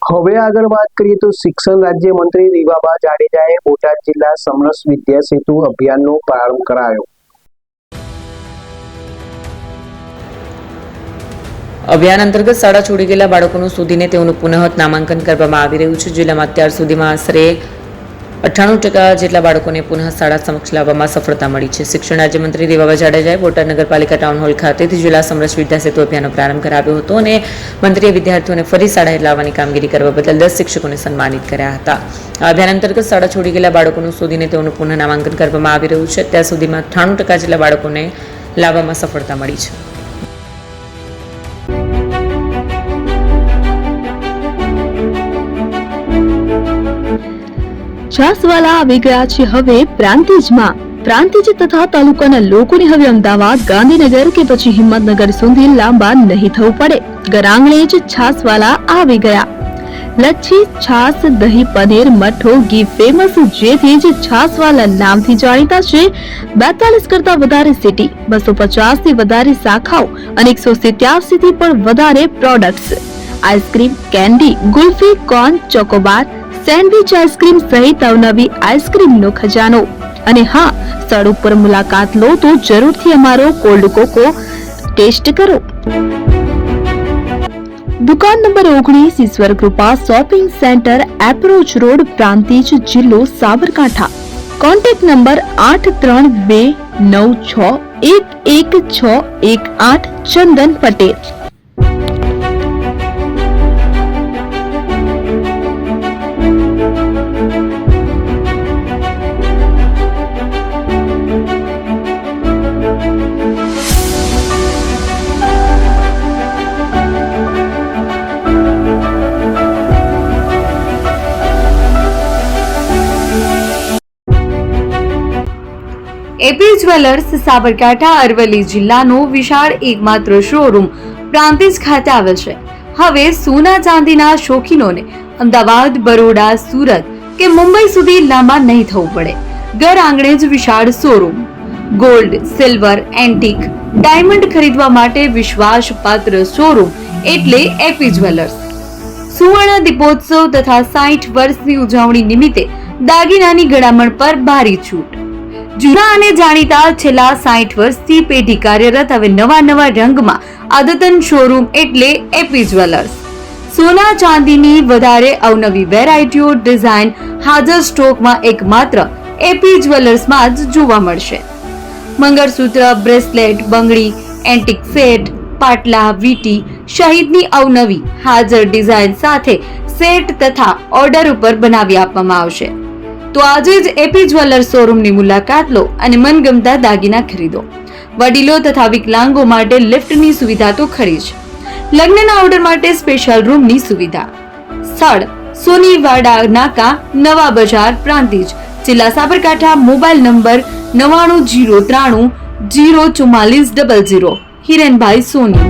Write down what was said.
હવે આગળ વાત કરીએ તો શિક્ષણ રાજ્યમંત્રી રીવાબા જાડેજાએ બોટાદ જિલ્લા સમરસ વિદ્યા સેતુ અભિયાનનો પ્રારંભ કરાયો। અભિયાન અંતર્ગત શાળા છોડી ગયેલા બાળકોનું શોધીને તેઓનું પુનઃ નામાંકન કરવામાં આવી રહ્યું છે। જિલ્લામાં અત્યાર સુધીમાં આશરે 98% જેટલા બાળકોને પુનઃ શાળા સમક્ષ લાવવામાં સફળતા મળી છે। શિક્ષણ રાજ્યમંત્રી રીવાબા જાડેજાએ બોટાદ નગરપાલિકા ટાઉન હોલ ખાતેથી જિલ્લા સમરસ વિદ્યા સેતુ અભિયાનનો પ્રારંભ કરાવ્યો હતો અને મંત્રીએ વિદ્યાર્થીઓને ફરી શાળાએ લાવવાની કામગીરી કરવા બદલ 10 શિક્ષકોને સન્માનિત કર્યા હતા। આ અભિયાન અંતર્ગત શાળા છોડી ગયેલા બાળકોનું શોધીને તેઓનું પુનઃ નામાંકન કરવામાં આવી રહ્યું છે। અત્યાર સુધીમાં 98% જેટલા બાળકોને લાવવામાં સફળતા મળી છે। છાસવાલા આવી ગયા છે હવે પ્રાંતિજમાં। પ્રાંતિજ તથા તાલુકાના લોકોને હવે અમદાવાદ, ગાંધીનગર કે પછી હિંમતનગર સુધી લાંબા નહીં થવું પડે। ઘર આંગણે જ છાસવાલા આવી ગયા। લચ્છી, છાસ, દહીં, પનીર, મઠો, ઘી ફેમસ, જેથી જ છાસવાલા નામથી જાણીતા છે। 42 કરતા વધારે સિટી, 250 થી વધારે શાખાઓ અને 187 થી પણ વધારે products. Ice cream, candy, kulfi, corn, Chocobar, sandwich ice cream સહિત અવનવી આઈસ્ક્રીમનો ખજાનો। અને હા, સ્થળ ઉપર મુલાકાત લો તો જરૂરથી અમારો કોલ્ડ કોકો ટેસ્ટ કરો। દુકાન number 19, Ishwar Krupa shopping centre, approach road, Prantij, જિલ્લો Sabarkantha. Contact number 8326111618 Chandan Patel. AP jewellers Sabarkantha Aravalli જિલ્લાનો વિશાળ એકમાત્ર શોરૂમ પ્રાંતિજ ખાતે આવેલ છે। હવે સોના ચાંદીના શોખીનોને અમદાવાદ, બરોડા, સુરત કે મુંબઈ સુધી લાંબા નહીં થવું પડે। ઘર આંગણે જ વિશાળ showroom. Gold, silver, antique, diamond ખરીદવા માટે વિશ્વાસપાત્ર શોરૂમ એટલે એપી જ્વેલર્સ। સુવર્ણ દીપોત્સવ તથા 60 વર્ષની ઉજવણી નિમિત્તે દાગીનાની ગળામણ પર ભારી છૂટ। જૂના અને જાણીતા છેલ્લા 60 વર્ષથી પેઢી કાર્યરત હવે નવા રંગમાં અદ્યતન શોરૂમ એટલે એપી જ્વેલર્સ। સોના ચાંદીની વધારે અવનવી વેરાયટીઓ, ડિઝાઇન હાજર સ્ટોકમાં એકમાત્ર એપી જ્વેલર્સમાં જ જોવા મળશે। મંગળસૂત્ર, બ્રેસલેટ, બંગડી, એન્ટિક સેટ, પાટલા, વીટી સહિતની અવનવી હાજર ડિઝાઇન સાથે સેટ તથા ઓર્ડર ઉપર બનાવી આપવામાં આવશે। તો આજે જ એપી જ્વેલર્સ શોરૂમની મુલાકાત લો અને મનગમતા દાગીના ખરીદો। વડીલો તથા વિકલાંગો માટે લિફ્ટની સુવિધા તો ખરી જ, લગ્નના ઓર્ડર માટે સ્પેશિયલ રૂમની સુવિધા। સ્થળ સોનીવાડા નાકા, નવા બજાર, પ્રાંતિજ, જિલ્લા સાબરકાંઠા। Mobile number 9903304400। હિરેનભાઈ સોની।